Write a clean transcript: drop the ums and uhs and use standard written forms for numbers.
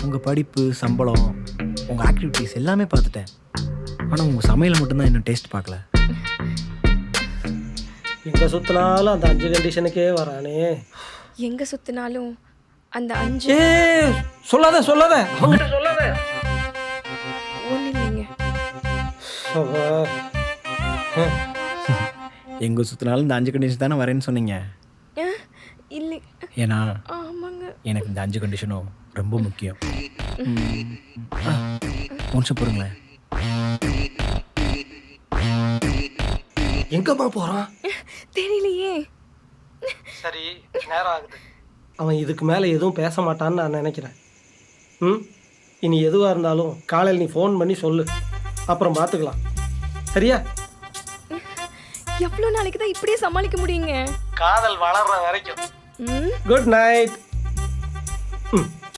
உங்கள் படிப்பு, சம்பளம், உங்கள் ஆக்டிவிட்டீஸ் எல்லாமே பார்த்துட்டேன். ஆனால் உங்கள் சமையலை மட்டும்தான் இன்னும் டேஸ்ட் பார்க்கல. எங்கே சுற்றினாலும் அந்த 5 கண்டிஷனுக்கே வரானே. எங்க சுத்தினாலும் அந்த 5 ஏ சொல்லாத சொல்லாத அவங்ககிட்ட சொல்லாத. ஒண்ணு இல்லைங்க. அவா. எங்கே சுற்றினாலும் இந்த 5 கண்டிஷன் தானே வரேன்னு சொன்னீங்க. இல்லை. ஏன்னா ஆமாங்க. எனக்கு இந்த 5 கண்டிஷனும் ரொம்ப முக்கியம். நிமிஷம் போடுங்களேன். எங்கம்மா போகிறான்? தெரியலையே. சரி, நேரம் ஆகுது. அவன் இதுக்கு மேலே எதுவும் பேச மாட்டான்னு நான் நினைக்கிறேன். இனி எதுவாக இருந்தாலும் காலையில் நீ ஃபோன் பண்ணி சொல்லு, அப்புறம் பார்த்துக்கலாம். சரியா? எவ்வளோ நாளைக்கு தான் இப்படியே சமாளிக்க முடியுங்க? காதல் வளர்ற வரைக்கும். ம். Good night.